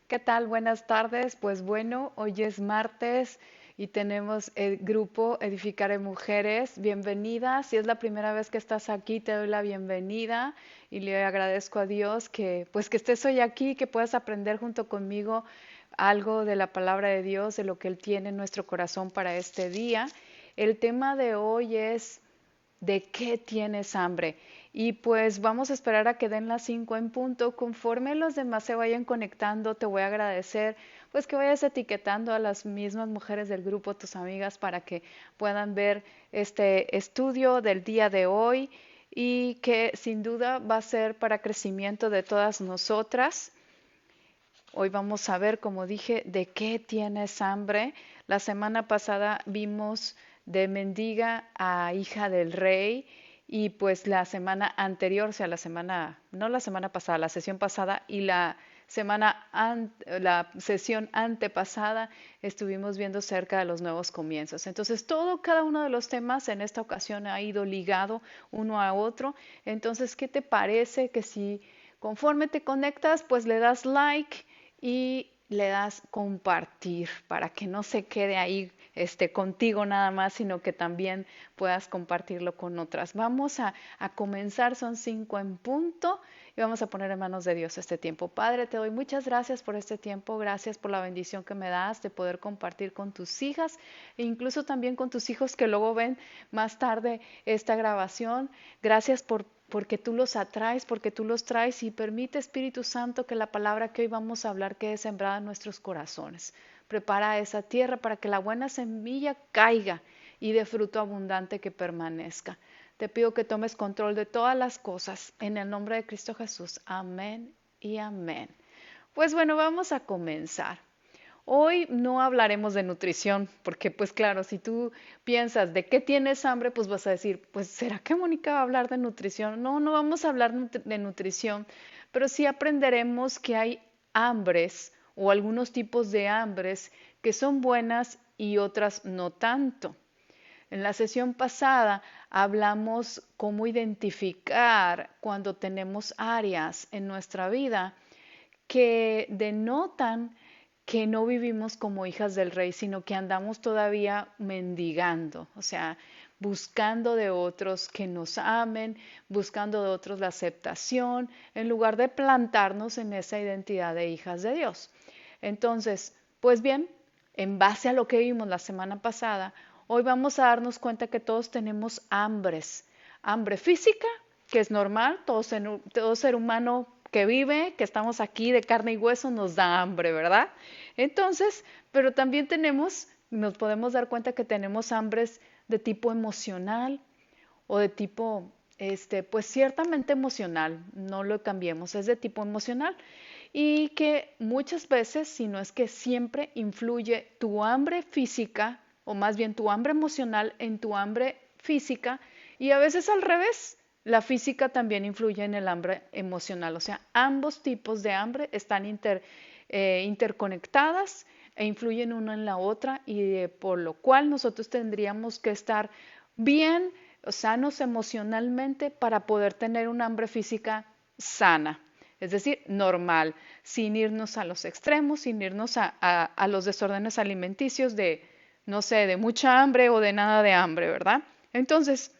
¿Qué tal? Buenas tardes. Pues bueno, hoy es martes y tenemos el grupo Edificar en Mujeres. Bienvenida. Si es la primera vez que estás aquí, te doy la bienvenida y le agradezco a Dios que estés hoy aquí, que puedas aprender junto conmigo algo de la palabra de Dios, de lo que Él tiene en nuestro corazón para este día. El tema de hoy es ¿de qué tienes hambre? Y pues vamos a esperar a que den las 5 en punto. Conforme los demás se vayan conectando, te voy a agradecer pues que vayas etiquetando a las mismas mujeres del grupo, tus amigas, para que puedan ver este estudio del día de hoy y que sin duda va a ser para crecimiento de todas nosotras. Hoy vamos a ver, como dije, de qué tienes hambre. La semana pasada vimos de mendiga a hija del rey y pues la semana anterior, o sea, no la semana pasada, la sesión pasada y la sesión antepasada estuvimos viendo cerca de los nuevos comienzos. Entonces, cada uno de los temas en esta ocasión ha ido ligado uno a otro. Entonces, ¿qué te parece que si conforme te conectas, pues le das like y le das compartir para que no se quede ahí contigo nada más, sino que también puedas compartirlo con otras. Vamos a comenzar, son 5 en punto y vamos a poner en manos de Dios este tiempo. Padre, te doy muchas gracias por este tiempo, gracias por la bendición que me das de poder compartir con tus hijas e incluso también con tus hijos que luego ven más tarde esta grabación. Gracias porque tú los atraes, porque tú los traes y permite, Espíritu Santo, que la palabra que hoy vamos a hablar quede sembrada en nuestros corazones. Prepara esa tierra para que la buena semilla caiga y de fruto abundante que permanezca. Te pido que tomes control de todas las cosas en el nombre de Cristo Jesús. Amén y amén. Pues bueno, vamos a comenzar. Hoy no hablaremos de nutrición, porque pues claro, si tú piensas de qué tienes hambre, pues vas a decir, pues ¿será que Mónica va a hablar de nutrición? No, no vamos a hablar de nutrición, pero sí aprenderemos que hay hambres o algunos tipos de hambres que son buenas y otras no tanto. En la sesión pasada hablamos cómo identificar cuando tenemos áreas en nuestra vida que denotan que no vivimos como hijas del rey, sino que andamos todavía mendigando, o sea, buscando de otros que nos amen, buscando de otros la aceptación, en lugar de plantarnos en esa identidad de hijas de Dios. Entonces, pues bien, en base a lo que vimos la semana pasada, hoy vamos a darnos cuenta que todos tenemos hambres. Hambre física, que es normal, todo ser humano que vive, que estamos aquí de carne y hueso, nos da hambre, ¿verdad? Entonces, pero también nos podemos dar cuenta que tenemos hambres de tipo emocional o de tipo, pues ciertamente emocional, no lo cambiemos, es de tipo emocional y que muchas veces, si no es que siempre, influye tu hambre física o más bien tu hambre emocional en tu hambre física y a veces al revés. La física también influye en el hambre emocional, o sea, ambos tipos de hambre están interconectadas e influyen una en la otra y por lo cual nosotros tendríamos que estar bien sanos emocionalmente para poder tener una hambre física sana, es decir, normal, sin irnos a los extremos, sin irnos a los desórdenes alimenticios de, no sé, de mucha hambre o de nada de hambre, ¿verdad? Entonces,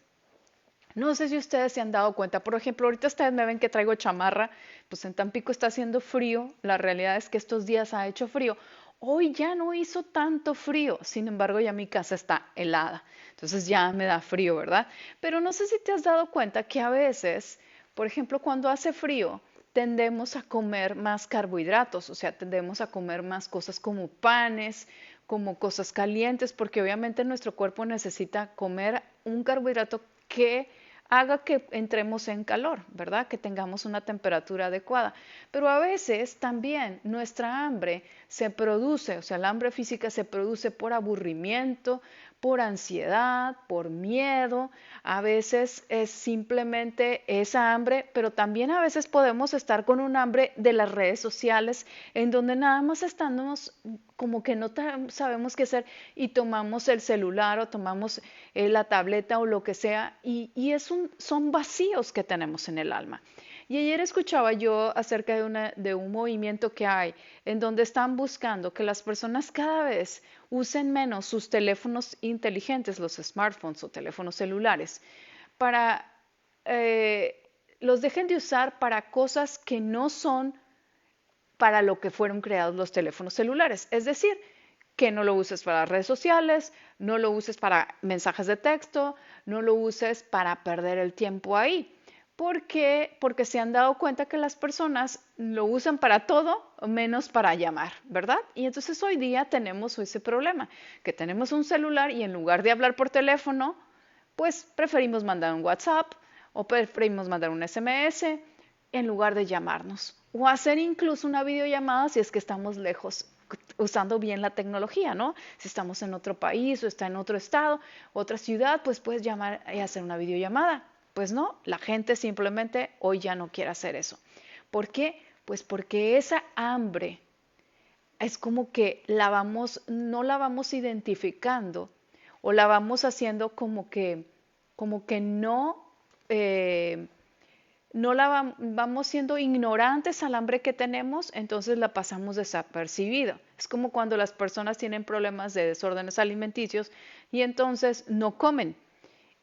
no sé si ustedes se han dado cuenta, por ejemplo, ahorita ustedes me ven que traigo chamarra, pues en Tampico está haciendo frío, la realidad es que estos días ha hecho frío. Hoy ya no hizo tanto frío, sin embargo ya mi casa está helada, entonces ya me da frío, ¿verdad? Pero no sé si te has dado cuenta que a veces, por ejemplo, cuando hace frío, tendemos a comer más carbohidratos, o sea, tendemos a comer más cosas como panes, como cosas calientes, porque obviamente nuestro cuerpo necesita comer un carbohidrato que haga que entremos en calor, ¿verdad? Que tengamos una temperatura adecuada. Pero a veces también nuestra hambre se produce, o sea, la hambre física se produce por aburrimiento, por ansiedad, por miedo, a veces es simplemente esa hambre, pero también a veces podemos estar con un hambre de las redes sociales en donde nada más estamos como que no sabemos qué hacer y tomamos el celular o tomamos la tableta o lo que sea y son vacíos que tenemos en el alma. Y ayer escuchaba yo acerca de un movimiento que hay en donde están buscando que las personas cada vez usen menos sus teléfonos inteligentes, los smartphones o teléfonos celulares, para eh, los dejen de usar para cosas que no son para lo que fueron creados los teléfonos celulares. Es decir, que no lo uses para redes sociales, no lo uses para mensajes de texto, no lo uses para perder el tiempo ahí. ¿Por qué? Porque se han dado cuenta que las personas lo usan para todo menos para llamar, ¿verdad? Y entonces hoy día tenemos ese problema, que tenemos un celular y en lugar de hablar por teléfono, pues preferimos mandar un WhatsApp o preferimos mandar un SMS en lugar de llamarnos o hacer incluso una videollamada si es que estamos lejos usando bien la tecnología, ¿no? Si estamos en otro país o está en otro estado, otra ciudad, pues puedes llamar y hacer una videollamada. Pues no, la gente simplemente hoy ya no quiere hacer eso. ¿Por qué? Pues porque esa hambre es como que no la vamos identificando o la vamos haciendo como que no, no vamos siendo ignorantes al hambre que tenemos, entonces la pasamos desapercibida. Es como cuando las personas tienen problemas de desórdenes alimenticios y entonces no comen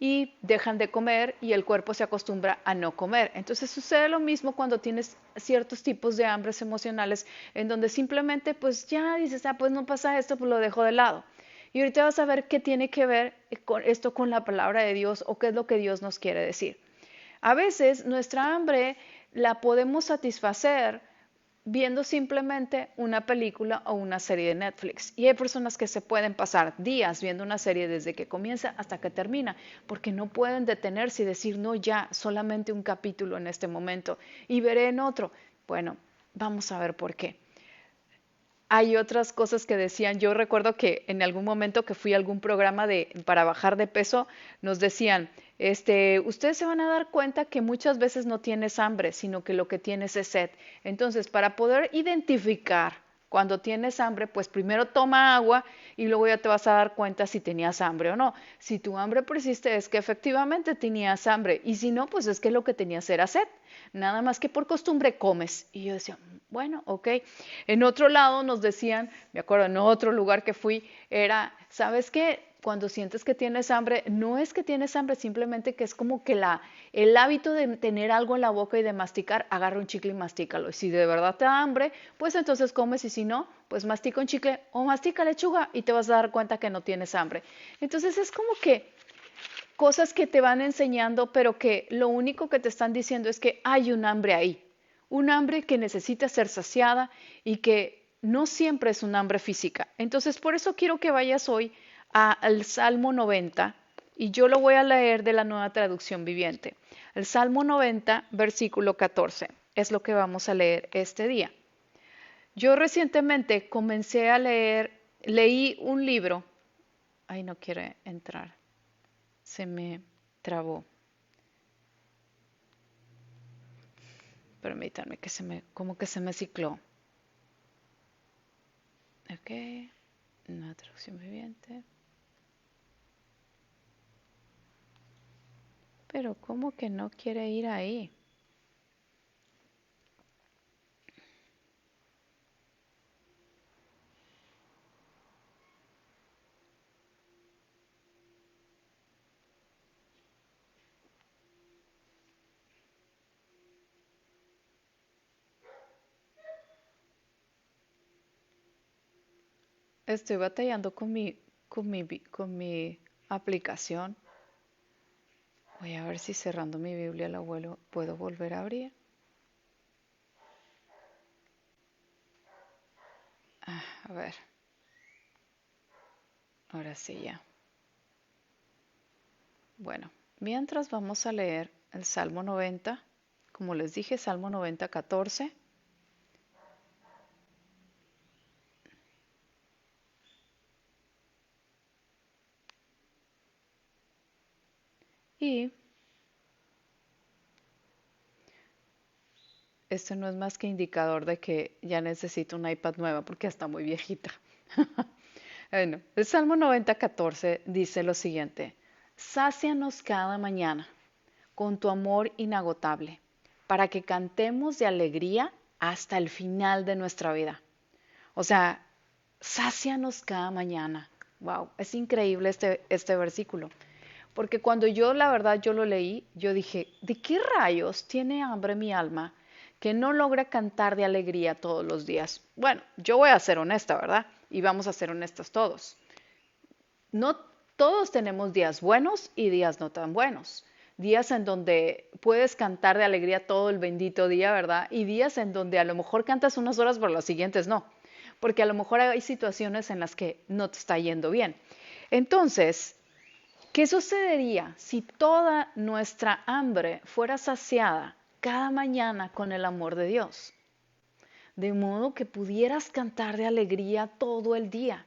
y dejan de comer y el cuerpo se acostumbra a no comer. Entonces sucede lo mismo cuando tienes ciertos tipos de hambres emocionales en donde simplemente pues ya dices, ah, pues no pasa esto, pues lo dejo de lado. Y ahorita vas a ver qué tiene que ver con esto con la palabra de Dios o qué es lo que Dios nos quiere decir. A veces nuestra hambre la podemos satisfacer viendo simplemente una película o una serie de Netflix. Y hay personas que se pueden pasar días viendo una serie desde que comienza hasta que termina, porque no pueden detenerse y decir, no, ya, solamente un capítulo en este momento y veré en otro. Bueno, vamos a ver por qué. Hay otras cosas que decían, yo recuerdo que en algún momento que fui a algún programa para bajar de peso, nos decían, ustedes se van a dar cuenta que muchas veces no tienes hambre, sino que lo que tienes es sed. Entonces, para poder identificar cuando tienes hambre, pues primero toma agua y luego ya te vas a dar cuenta si tenías hambre o no. Si tu hambre persiste es que efectivamente tenías hambre y si no, pues es que lo que tenías era sed. Nada más que por costumbre comes. Y yo decía, bueno, ok. En otro lado nos decían, me acuerdo en otro lugar que fui, era, ¿sabes qué? Cuando sientes que tienes hambre, no es que tienes hambre, simplemente que es como que el hábito de tener algo en la boca y de masticar, agarra un chicle y mastícalo. Y si de verdad te da hambre, pues entonces comes y si no, pues mastica un chicle o mastica lechuga y te vas a dar cuenta que no tienes hambre. Entonces es como que cosas que te van enseñando, pero que lo único que te están diciendo es que hay un hambre ahí, un hambre que necesita ser saciada y que no siempre es un hambre física. Entonces, por eso quiero que vayas hoy al Salmo 90 y yo lo voy a leer de la Nueva Traducción Viviente. El Salmo 90, versículo 14, es lo que vamos a leer este día. Yo recientemente comencé a leí un libro. Ay, no quiere entrar. Se me trabó. Permítanme que como que se me cicló. Ok, una traducción viviente. Pero ¿cómo que no quiere ir ahí? Estoy batallando con mi aplicación. Voy a ver si cerrando mi Biblia la puedo volver a abrir. A ver. Ahora sí ya. Bueno, mientras vamos a leer el Salmo 90, como les dije, Salmo 90, 14. Y esto no es más que indicador de que ya necesito una iPad nueva porque está muy viejita. Bueno, el Salmo 90, 14 dice lo siguiente: sácianos cada mañana con tu amor inagotable, para que cantemos de alegría hasta el final de nuestra vida. O sea, sácianos cada mañana. Wow, es increíble este versículo. Porque cuando la verdad, yo lo leí, yo dije, ¿de qué rayos tiene hambre mi alma que no logra cantar de alegría todos los días? Bueno, yo voy a ser honesta, ¿verdad? Y vamos a ser honestos todos. No todos tenemos días buenos y días no tan buenos. Días en donde puedes cantar de alegría todo el bendito día, ¿verdad? Y días en donde a lo mejor cantas unas horas, pero las siguientes no. Porque a lo mejor hay situaciones en las que no te está yendo bien. Entonces, ¿qué sucedería si toda nuestra hambre fuera saciada cada mañana con el amor de Dios? De modo que pudieras cantar de alegría todo el día.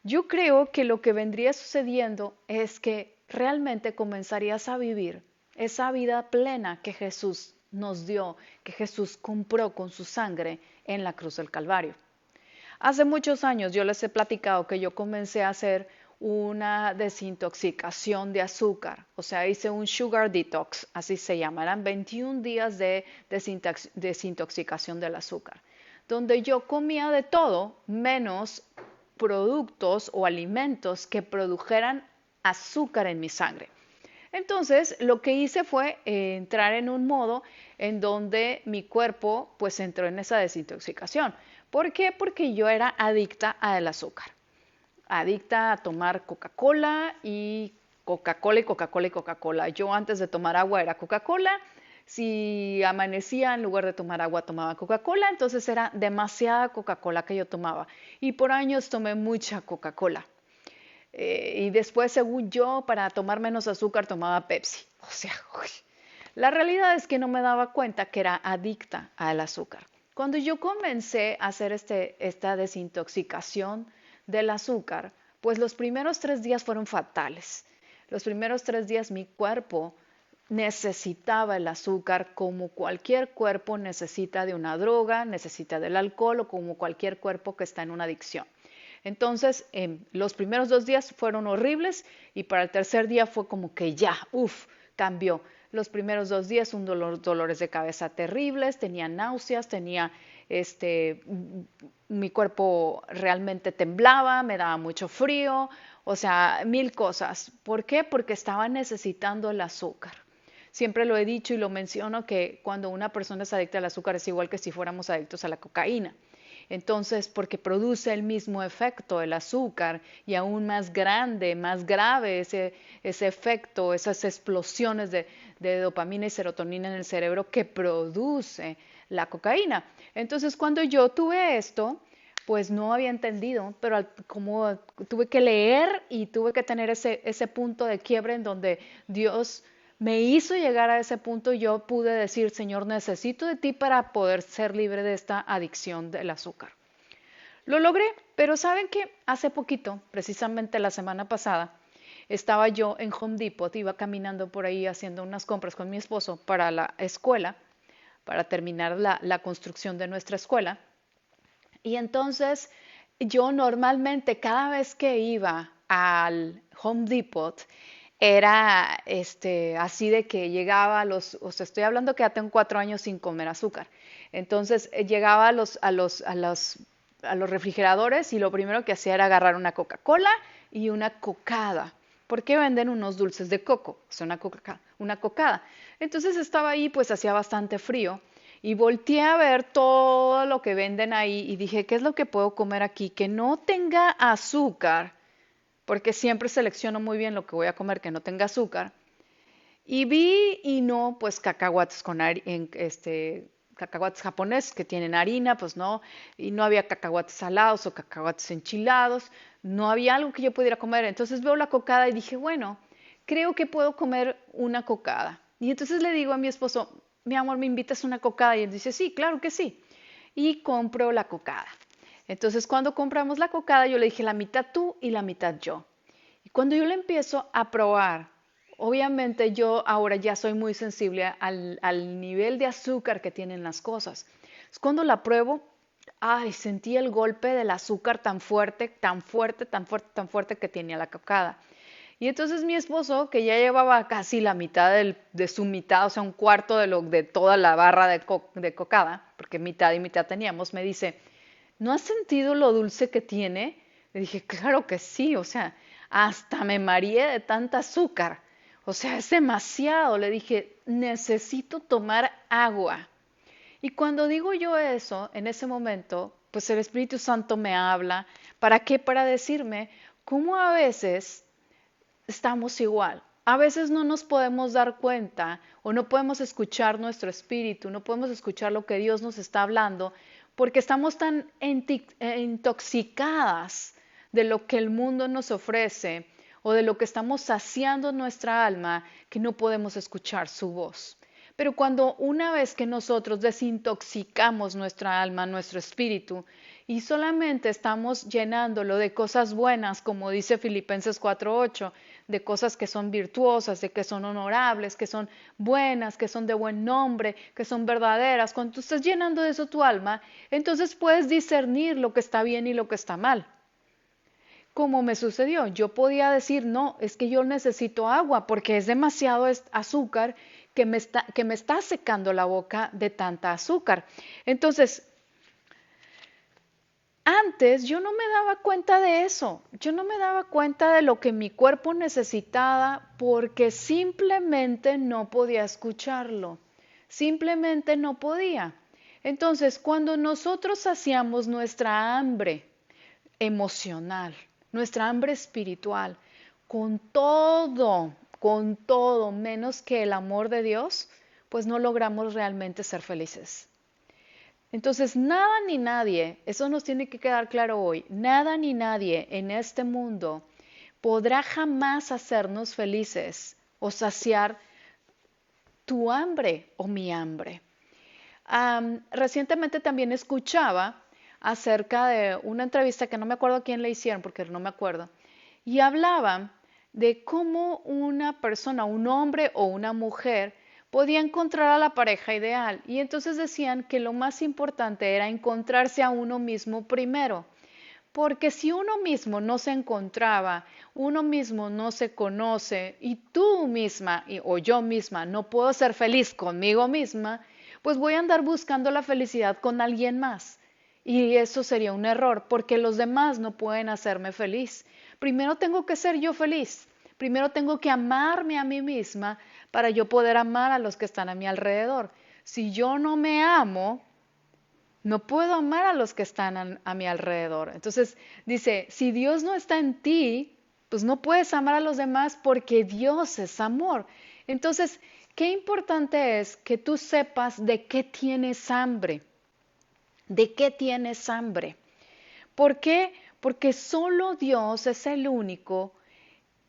Yo creo que lo que vendría sucediendo es que realmente comenzarías a vivir esa vida plena que Jesús nos dio, que Jesús compró con su sangre en la cruz del Calvario. Hace muchos años yo les he platicado que yo comencé a hacer una desintoxicación de azúcar, o sea, hice un sugar detox, así se llama, eran 21 días de desintoxicación del azúcar, donde yo comía de todo menos productos o alimentos que produjeran azúcar en mi sangre. Entonces, lo que hice fue entrar en un modo en donde mi cuerpo pues entró en esa desintoxicación. ¿Por qué? Porque yo era adicta al azúcar, adicta a tomar Coca-Cola y Coca-Cola y Coca-Cola y Coca-Cola. Yo antes de tomar agua era Coca-Cola, si amanecía en lugar de tomar agua tomaba Coca-Cola, entonces era demasiada Coca-Cola que yo tomaba. Y por años tomé mucha Coca-Cola. Y después, según yo, para tomar menos azúcar tomaba Pepsi. O sea, uy. La realidad es que no me daba cuenta que era adicta al azúcar. Cuando yo comencé a hacer esta desintoxicación del azúcar, pues los primeros 3 días fueron fatales. Los primeros 3 días mi cuerpo necesitaba el azúcar como cualquier cuerpo necesita de una droga, necesita del alcohol o como cualquier cuerpo que está en una adicción. Entonces, los primeros 2 días fueron horribles y para el tercer día fue como que ya, uff, cambió. Los primeros 2 días dolores de cabeza terribles, tenía náuseas, tenía mi cuerpo realmente temblaba, me daba mucho frío, o sea, mil cosas. ¿Por qué? Porque estaba necesitando el azúcar. Siempre lo he dicho y lo menciono que cuando una persona es adicta al azúcar es igual que si fuéramos adictos a la cocaína. Entonces, porque produce el mismo efecto el azúcar y aún más grande, más grave ese efecto, esas explosiones de dopamina y serotonina en el cerebro que produce la cocaína. Entonces, cuando yo tuve esto, pues no había entendido, pero como tuve que leer y tuve que tener ese punto de quiebre en donde Dios me hizo llegar a ese punto, yo pude decir, Señor, necesito de ti para poder ser libre de esta adicción del azúcar. Lo logré, pero ¿saben qué? Hace poquito, precisamente la semana pasada, estaba yo en Home Depot, iba caminando por ahí haciendo unas compras con mi esposo para la escuela, para terminar la construcción de nuestra escuela. Y entonces yo normalmente cada vez que iba al Home Depot era así de que llegaba o sea, estoy hablando que ya tengo 4 años sin comer azúcar. Entonces llegaba a los refrigeradores y lo primero que hacía era agarrar una Coca-Cola y una cocada. Porque venden unos dulces de coco, o sea, una cocada. Entonces estaba ahí, pues hacía bastante frío y volteé a ver todo lo que venden ahí y dije, ¿qué es lo que puedo comer aquí que no tenga azúcar? Porque siempre selecciono muy bien lo que voy a comer que no tenga azúcar. Y vi y no, pues cacahuates cacahuates japoneses que tienen harina, pues no, y no había cacahuates salados o cacahuates enchilados, no había algo que yo pudiera comer. Entonces veo la cocada y dije, bueno, creo que puedo comer una cocada. Y entonces le digo a mi esposo, mi amor, ¿me invitas una cocada? Y él dice, sí, claro que sí. Y compro la cocada. Entonces cuando compramos la cocada yo le dije la mitad tú y la mitad yo. Y cuando yo la empiezo a probar, obviamente yo ahora ya soy muy sensible al nivel de azúcar que tienen las cosas. Es cuando la pruebo, ay, sentí el golpe del azúcar tan fuerte, tan fuerte, tan fuerte, tan fuerte que tenía la cocada. Y entonces mi esposo, que ya llevaba casi la mitad de su mitad, o sea, un cuarto de toda la barra de cocada, porque mitad y mitad teníamos, me dice, ¿no has sentido lo dulce que tiene? Le dije, claro que sí, o sea, hasta me mareé de tanta azúcar. O sea, es demasiado. Le dije, necesito tomar agua. Y cuando digo yo eso, en ese momento, pues el Espíritu Santo me habla. ¿Para qué? Para decirme cómo a veces estamos igual. A veces no nos podemos dar cuenta o no podemos escuchar nuestro espíritu, no podemos escuchar lo que Dios nos está hablando porque estamos tan intoxicadas de lo que el mundo nos ofrece o de lo que estamos saciando nuestra alma que no podemos escuchar su voz. Pero cuando una vez que nosotros desintoxicamos nuestra alma, nuestro espíritu, y solamente estamos llenándolo de cosas buenas, como dice Filipenses 4:8, de cosas que son virtuosas, de que son honorables, que son buenas, que son de buen nombre, que son verdaderas. Cuando tú estás llenando de eso tu alma, entonces puedes discernir lo que está bien y lo que está mal. Como me sucedió, yo podía decir, no, es que yo necesito agua porque es demasiado azúcar que me está secando la boca de tanta azúcar. Entonces, antes yo no me daba cuenta de eso, yo no me daba cuenta de lo que mi cuerpo necesitaba porque simplemente no podía escucharlo, simplemente no podía. Entonces, cuando nosotros saciamos nuestra hambre emocional, nuestra hambre espiritual, con todo menos que el amor de Dios, pues no logramos realmente ser felices. Entonces, nada ni nadie, eso nos tiene que quedar claro hoy, nada ni nadie en este mundo podrá jamás hacernos felices o saciar tu hambre o mi hambre. Recientemente también escuchaba acerca de una entrevista que no me acuerdo a quién le hicieron porque no me acuerdo, y hablaban de cómo una persona, un hombre o una mujer, podía encontrar a la pareja ideal. Y entonces decían que lo más importante era encontrarse a uno mismo primero. Porque si uno mismo no se encontraba, uno mismo no se conoce y tú misma o yo misma no puedo ser feliz conmigo misma, pues voy a andar buscando la felicidad con alguien más. Y eso sería un error porque los demás no pueden hacerme feliz. Primero tengo que ser yo feliz. Primero tengo que amarme a mí misma para yo poder amar a los que están a mi alrededor. Si yo no me amo, no puedo amar a los que están a mi alrededor. Entonces dice, si Dios no está en ti, pues no puedes amar a los demás porque Dios es amor. Entonces, qué importante es que tú sepas de qué tienes hambre. ¿De qué tienes hambre? ¿Por qué? Porque solo Dios es el único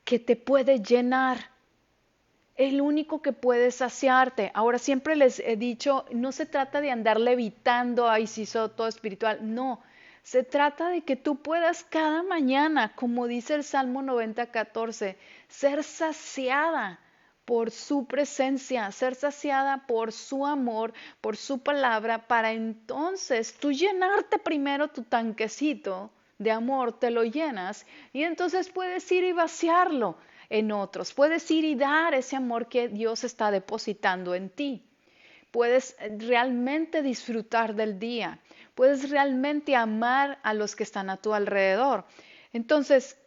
que te puede llenar, el único que puede saciarte. Ahora siempre les he dicho, no se trata de andar levitando, ay, si soy todo espiritual, no. Se trata de que tú puedas cada mañana, como dice el Salmo 90:14, ser saciada por su presencia, ser saciada por su amor, por su palabra, para entonces tú llenarte primero tu tanquecito de amor, te lo llenas y entonces puedes ir y vaciarlo en otros, puedes ir y dar ese amor que Dios está depositando en ti. Puedes realmente disfrutar del día, puedes realmente amar a los que están a tu alrededor. Entonces,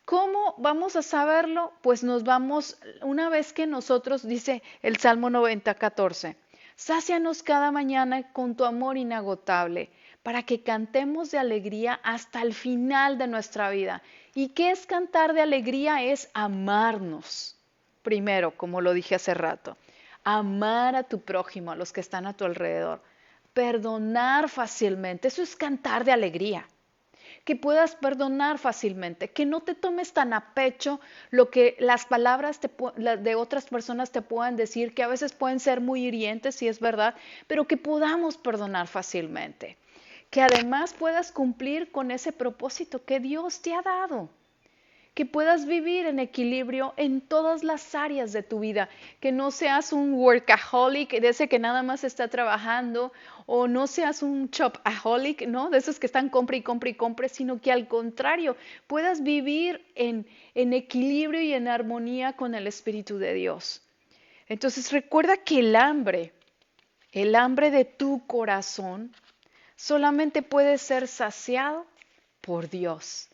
¿cómo vamos a saberlo? Pues nos vamos, una vez que nosotros, dice el Salmo 90:14, sácianos cada mañana con tu amor inagotable, para que cantemos de alegría hasta el final de nuestra vida. ¿Y qué es cantar de alegría? Es amarnos. Primero, como lo dije hace rato, amar a tu prójimo, a los que están a tu alrededor, perdonar fácilmente, eso es cantar de alegría, que puedas perdonar fácilmente, que no te tomes tan a pecho lo que las palabras de otras personas te puedan decir, que a veces pueden ser muy hirientes, si es verdad, pero que podamos perdonar fácilmente, que además puedas cumplir con ese propósito que Dios te ha dado, que puedas vivir en equilibrio en todas las áreas de tu vida, que no seas un workaholic, de ese que nada más está trabajando, o no seas un shopaholic, ¿no? De esos que están compre y compre y compre, sino que al contrario, puedas vivir en equilibrio y en armonía con el Espíritu de Dios. Entonces recuerda que el hambre de tu corazón, solamente puede ser saciado por Dios.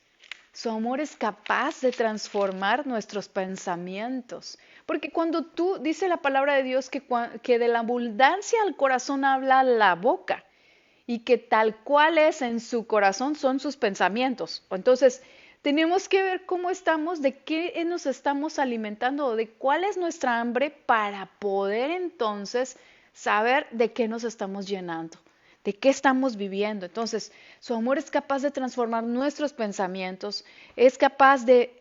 Su amor es capaz de transformar nuestros pensamientos. Porque cuando tú, dice la palabra de Dios que de la abundancia al corazón habla la boca y que tal cual es en su corazón son sus pensamientos. Entonces, tenemos que ver cómo estamos, de qué nos estamos alimentando o de cuál es nuestra hambre para poder entonces saber de qué nos estamos llenando, de qué estamos viviendo. Entonces, su amor es capaz de transformar nuestros pensamientos, es capaz de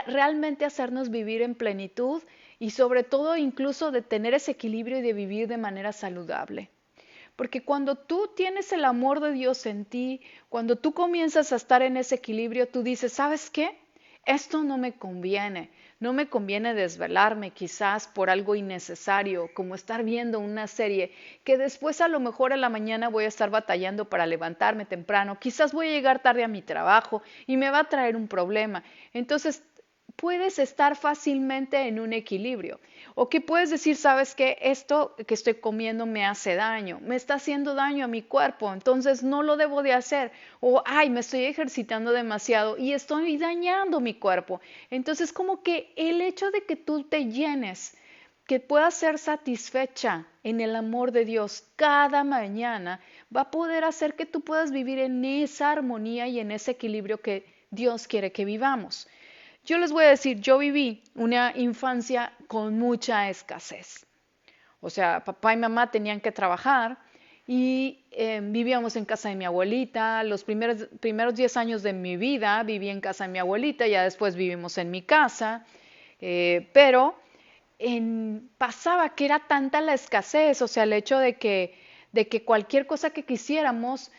realmente hacernos vivir en plenitud y sobre todo incluso de tener ese equilibrio y de vivir de manera saludable. Porque cuando tú tienes el amor de Dios en ti, cuando tú comienzas a estar en ese equilibrio, tú dices, ¿sabes qué? Esto no me conviene. No me conviene desvelarme quizás por algo innecesario, como estar viendo una serie que después a lo mejor en la mañana voy a estar batallando para levantarme temprano, quizás voy a llegar tarde a mi trabajo y me va a traer un problema. Entonces, puedes estar fácilmente en un equilibrio. O que puedes decir, sabes que esto que estoy comiendo me hace daño, me está haciendo daño a mi cuerpo, entonces no lo debo de hacer. O, ay, me estoy ejercitando demasiado y estoy dañando mi cuerpo. Entonces, como que el hecho de que tú te llenes, que puedas ser satisfecha en el amor de Dios cada mañana, va a poder hacer que tú puedas vivir en esa armonía y en ese equilibrio que Dios quiere que vivamos. Yo les voy a decir, yo viví una infancia con mucha escasez. O sea, papá y mamá tenían que trabajar y vivíamos en casa de mi abuelita. Los primeros 10 años de mi vida viví en casa de mi abuelita, ya después vivimos en mi casa. Pero pasaba que era tanta la escasez, o sea, el hecho de que cualquier cosa que quisiéramos,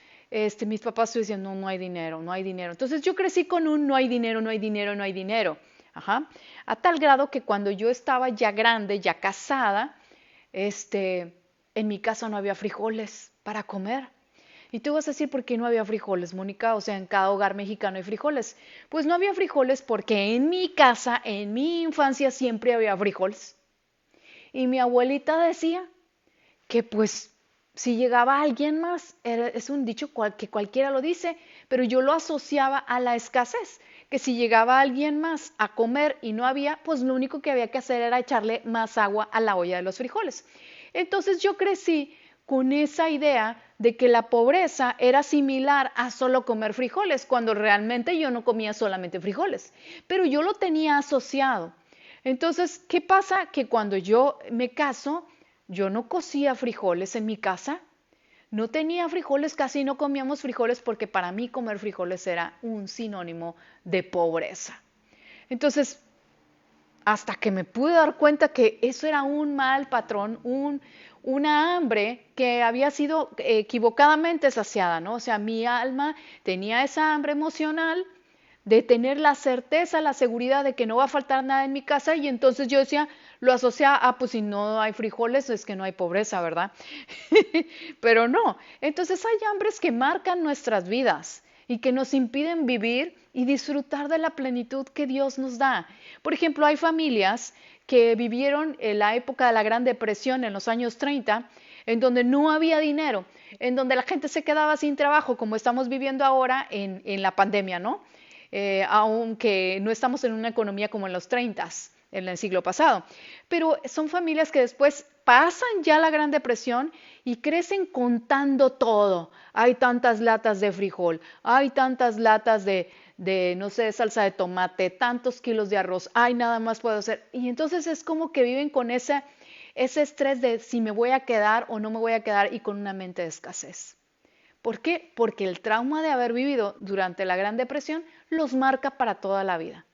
mis papás decían, no, no hay dinero, no hay dinero. Entonces yo crecí con un no hay dinero, no hay dinero, no hay dinero. Ajá. A tal grado que cuando yo estaba ya grande, ya casada, en mi casa no había frijoles para comer. Y tú vas a decir, ¿por qué no había frijoles, Mónica? O sea, en cada hogar mexicano hay frijoles. Pues no había frijoles porque en mi casa, en mi infancia, siempre había frijoles. Y mi abuelita decía que pues si llegaba alguien más, es un dicho que cualquiera lo dice, pero yo lo asociaba a la escasez, que si llegaba alguien más a comer y no había, pues lo único que había que hacer era echarle más agua a la olla de los frijoles. Entonces yo crecí con esa idea de que la pobreza era similar a solo comer frijoles, cuando realmente yo no comía solamente frijoles, pero yo lo tenía asociado. Entonces, ¿qué pasa? Que cuando yo me caso, yo no cocía frijoles en mi casa, no tenía frijoles, casi no comíamos frijoles porque para mí comer frijoles era un sinónimo de pobreza. Entonces, hasta que me pude dar cuenta que eso era un mal patrón, una hambre que había sido equivocadamente saciada, ¿no? O sea, mi alma tenía esa hambre emocional de tener la certeza, la seguridad de que no va a faltar nada en mi casa y entonces yo decía, lo asociaba, pues si no hay frijoles es que no hay pobreza, ¿verdad? Pero no, entonces hay hambres que marcan nuestras vidas y que nos impiden vivir y disfrutar de la plenitud que Dios nos da. Por ejemplo, hay familias que vivieron en la época de la Gran Depresión en los años 30, en donde no había dinero, en donde la gente se quedaba sin trabajo, como estamos viviendo ahora en la pandemia, ¿no? Aunque no estamos en una economía como en los 30, en el siglo pasado. Pero son familias que después pasan ya la Gran Depresión y crecen contando todo. Hay tantas latas de frijol, hay tantas latas de, no sé, salsa de tomate, tantos kilos de arroz, ay, nada más puedo hacer. Y entonces es como que viven con ese estrés de si me voy a quedar o no me voy a quedar y con una mente de escasez. ¿Por qué? Porque el trauma de haber vivido durante la Gran Depresión los marca para toda la vida.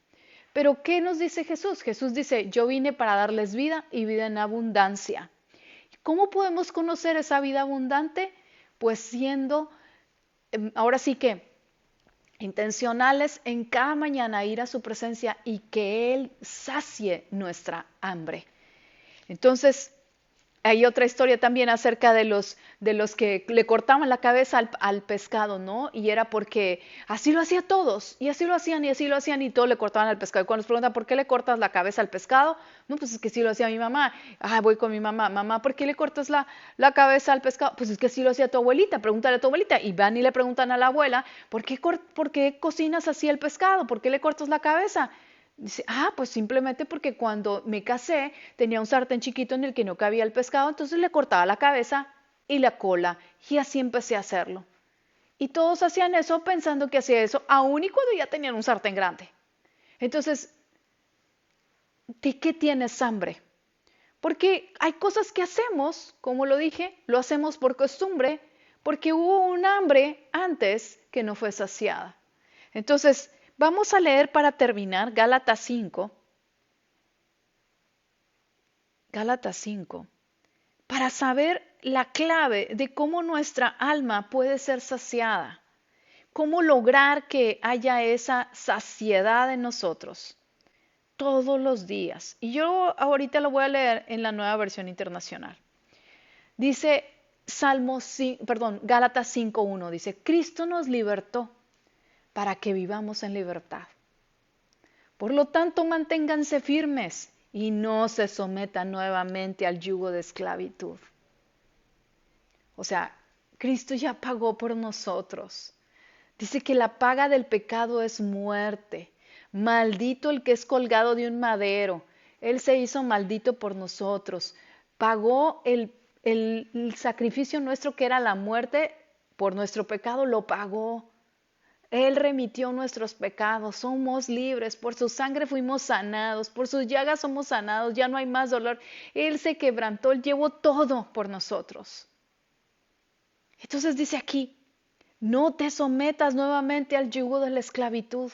Pero ¿qué nos dice Jesús? Jesús dice, yo vine para darles vida y vida en abundancia. ¿Cómo podemos conocer esa vida abundante? Pues siendo, ahora sí que, intencionales en cada mañana ir a su presencia y que Él sacie nuestra hambre. Entonces, hay otra historia también acerca de los que le cortaban la cabeza al pescado, ¿no? Y era porque así lo hacían todos, y así lo hacían, y así lo hacían, y todos le cortaban al pescado. Y cuando nos preguntan, ¿por qué le cortas la cabeza al pescado? No, pues es que sí lo hacía mi mamá. Ah, voy con mi mamá. Mamá, ¿por qué le cortas la cabeza al pescado? Pues es que sí lo hacía tu abuelita. Pregúntale a tu abuelita. Y van y le preguntan a la abuela, por qué cocinas así el pescado? ¿Por qué le cortas la cabeza? Dice, pues simplemente porque cuando me casé tenía un sartén chiquito en el que no cabía el pescado, entonces le cortaba la cabeza y la cola y así empecé a hacerlo. Y todos hacían eso pensando que hacía eso, aun y cuando ya tenían un sartén grande. Entonces, ¿de qué tienes hambre? Porque hay cosas que hacemos, como lo dije, lo hacemos por costumbre, porque hubo un hambre antes que no fue saciada. Entonces, vamos a leer para terminar Gálatas 5, Gálatas 5, para saber la clave de cómo nuestra alma puede ser saciada, cómo lograr que haya esa saciedad en nosotros todos los días. Y yo ahorita lo voy a leer en la Nueva Versión Internacional. Dice Gálatas 5:1 dice, Cristo nos libertó para que vivamos en libertad. Por lo tanto, manténganse firmes y no se sometan nuevamente al yugo de esclavitud. O sea, Cristo ya pagó por nosotros. Dice que la paga del pecado es muerte. Maldito el que es colgado de un madero. Él se hizo maldito por nosotros. Pagó el sacrificio nuestro que era la muerte por nuestro pecado, lo pagó. Él remitió nuestros pecados, somos libres, por su sangre fuimos sanados, por sus llagas somos sanados, ya no hay más dolor. Él se quebrantó, Él llevó todo por nosotros. Entonces dice aquí, no te sometas nuevamente al yugo de la esclavitud.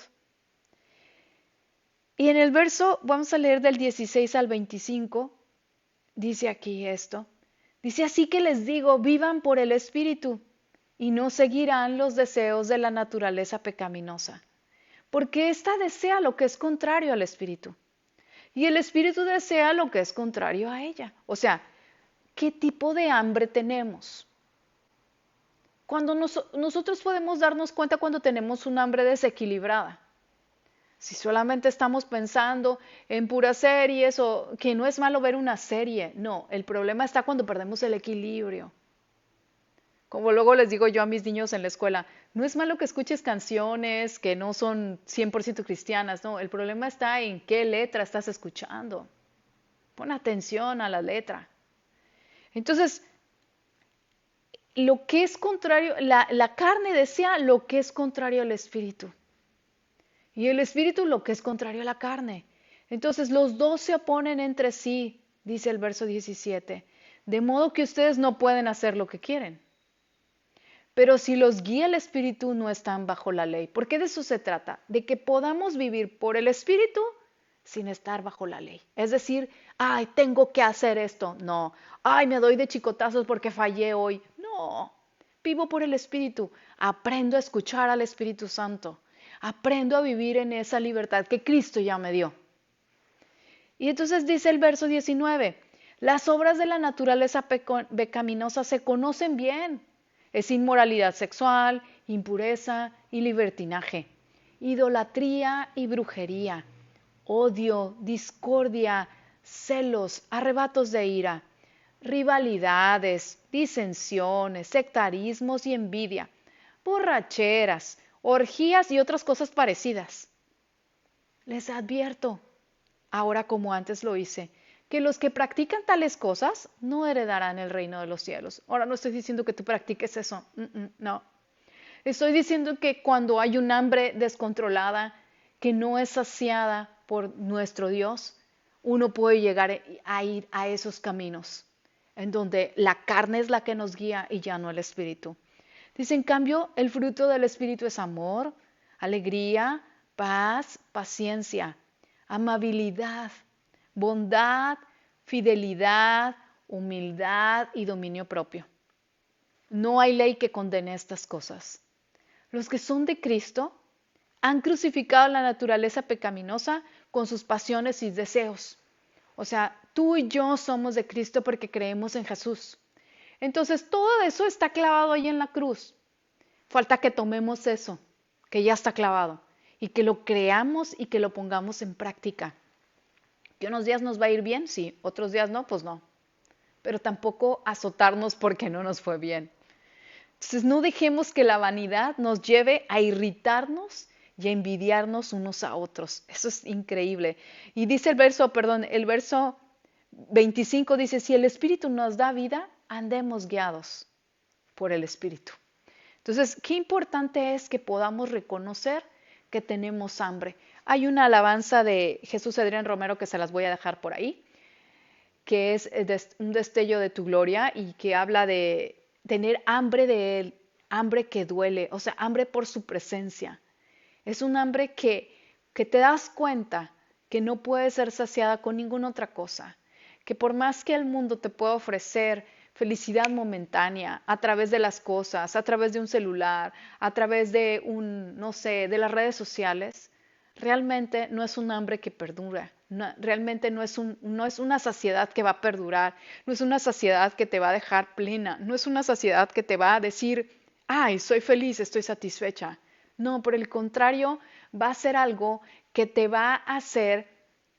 Y en el verso, vamos a leer del 16 al 25, dice aquí esto. Dice, así que les digo, vivan por el Espíritu y no seguirán los deseos de la naturaleza pecaminosa, porque ésta desea lo que es contrario al Espíritu, y el Espíritu desea lo que es contrario a ella. O sea, ¿qué tipo de hambre tenemos? Cuando nosotros podemos darnos cuenta cuando tenemos un hambre desequilibrada. Si solamente estamos pensando en puras series o que no es malo ver una serie, no, el problema está cuando perdemos el equilibrio. Como luego les digo yo a mis niños en la escuela, no es malo que escuches canciones que no son 100% cristianas, no, el problema está en qué letra estás escuchando. Pon atención a la letra. Entonces, lo que es contrario, la carne desea lo que es contrario al espíritu. Y el espíritu lo que es contrario a la carne. Entonces los dos se oponen entre sí, dice el verso 17, de modo que ustedes no pueden hacer lo que quieren. Pero si los guía el Espíritu, no están bajo la ley. Porque de eso se trata, de que podamos vivir por el Espíritu sin estar bajo la ley. Es decir, ay, tengo que hacer esto. No. Ay, me doy de chicotazos porque fallé hoy. No. Vivo por el Espíritu. Aprendo a escuchar al Espíritu Santo. Aprendo a vivir en esa libertad que Cristo ya me dio. Y entonces dice el verso 19, las obras de la naturaleza pecaminosa se conocen bien. Es inmoralidad sexual, impureza y libertinaje, idolatría y brujería, odio, discordia, celos, arrebatos de ira, rivalidades, disensiones, sectarismos y envidia, borracheras, orgías y otras cosas parecidas. Les advierto, ahora como antes lo hice, que los que practican tales cosas no heredarán el reino de los cielos. Ahora no estoy diciendo que tú practiques eso, no. Estoy diciendo que cuando hay un hambre descontrolada, que no es saciada por nuestro Dios, uno puede llegar a ir a esos caminos, en donde la carne es la que nos guía y ya no el Espíritu. Dice, en cambio, el fruto del Espíritu es amor, alegría, paz, paciencia, amabilidad, bondad, fidelidad, humildad y dominio propio. No hay ley que condene estas cosas. Los que son de Cristo han crucificado la naturaleza pecaminosa con sus pasiones y deseos. O sea, tú y yo somos de Cristo porque creemos en Jesús. Entonces, todo eso está clavado ahí en la cruz. Falta que tomemos eso, que ya está clavado, y que lo creamos y que lo pongamos en práctica. ¿Que unos días nos va a ir bien? Sí. ¿Otros días no? Pues no. Pero tampoco azotarnos porque no nos fue bien. Entonces, no dejemos que la vanidad nos lleve a irritarnos y a envidiarnos unos a otros. Eso es increíble. Y dice el verso 25 dice, si el Espíritu nos da vida, andemos guiados por el Espíritu. Entonces, qué importante es que podamos reconocer que tenemos hambre. Hay una alabanza de Jesús Adrián Romero que se las voy a dejar por ahí, que es un destello de tu gloria y que habla de tener hambre de Él, hambre que duele, o sea, hambre por su presencia. Es un hambre que te das cuenta que no puede ser saciada con ninguna otra cosa, que por más que el mundo te pueda ofrecer felicidad momentánea a través de las cosas, a través de un celular, a través de no sé, de las redes sociales, realmente no es un hambre que perdura, realmente no es una saciedad que va a perdurar, no es una saciedad que te va a dejar plena, no es una saciedad que te va a decir, ay, soy feliz, estoy satisfecha. No, por el contrario, va a ser algo que te va a hacer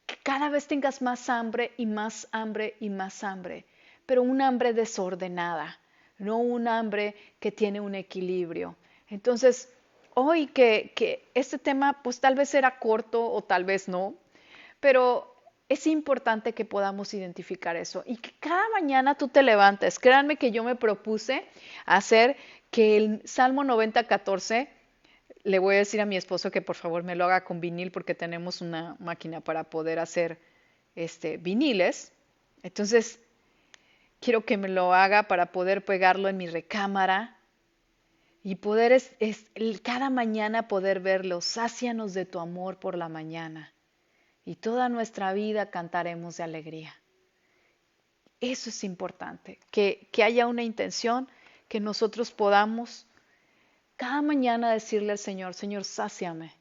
que cada vez tengas más hambre y más hambre y más hambre, pero un hambre desordenada, no un hambre que tiene un equilibrio. Entonces, hoy que este tema pues tal vez era corto o tal vez no, pero es importante que podamos identificar eso y que cada mañana tú te levantes. Créanme que yo me propuse hacer que el Salmo 90:14, le voy a decir a mi esposo que por favor me lo haga con vinil porque tenemos una máquina para poder hacer viniles. Entonces, quiero que me lo haga para poder pegarlo en mi recámara y poder cada mañana poder verlo. Sácianos de tu amor por la mañana y toda nuestra vida cantaremos de alegría. Eso es importante, que haya una intención, que nosotros podamos cada mañana decirle al Señor, Señor, sáciame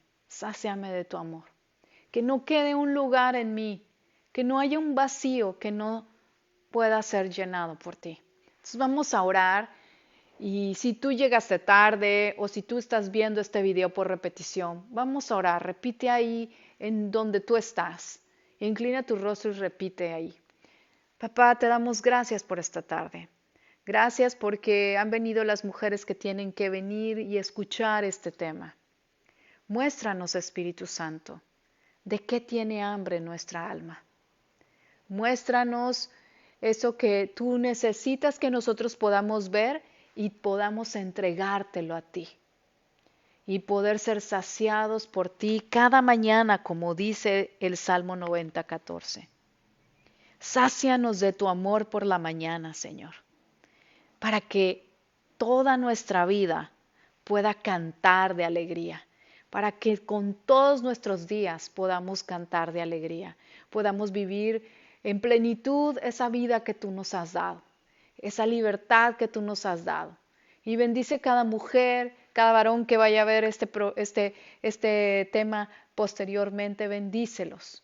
de tu amor. Que no quede un lugar en mí, que no haya un vacío que no pueda ser llenado por ti. Entonces vamos a orar y si tú llegaste tarde o si tú estás viendo este video por repetición, vamos a orar. Repite ahí en donde tú estás. Inclina tu rostro y repite ahí. Papá, te damos gracias por esta tarde. Gracias porque han venido las mujeres que tienen que venir y escuchar este tema. Muéstranos, Espíritu Santo, de qué tiene hambre nuestra alma. Muéstranos eso que tú necesitas que nosotros podamos ver y podamos entregártelo a ti. Y poder ser saciados por ti cada mañana, como dice el Salmo 90:14. Sácianos de tu amor por la mañana, Señor, para que toda nuestra vida pueda cantar de alegría, para que con todos nuestros días podamos cantar de alegría, podamos vivir en plenitud esa vida que tú nos has dado, esa libertad que tú nos has dado. Y bendice cada mujer, cada varón que vaya a ver este tema posteriormente, bendícelos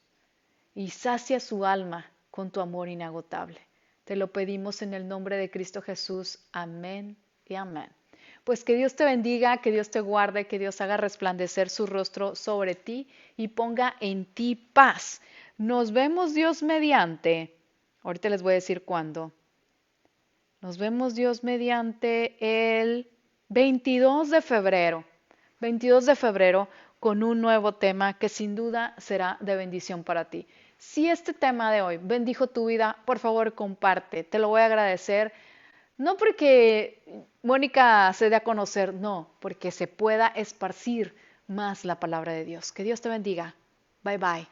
y sacia su alma con tu amor inagotable. Te lo pedimos en el nombre de Cristo Jesús. Amén y amén. Pues que Dios te bendiga, que Dios te guarde, que Dios haga resplandecer su rostro sobre ti y ponga en ti paz. Nos vemos Dios mediante. Ahorita les voy a decir cuándo. Nos vemos Dios mediante el 22 de febrero. 22 de febrero con un nuevo tema que sin duda será de bendición para ti. Si este tema de hoy bendijo tu vida, por favor comparte, te lo voy a agradecer. No porque Mónica se dé a conocer, no, porque se pueda esparcir más la palabra de Dios. Que Dios te bendiga. Bye bye.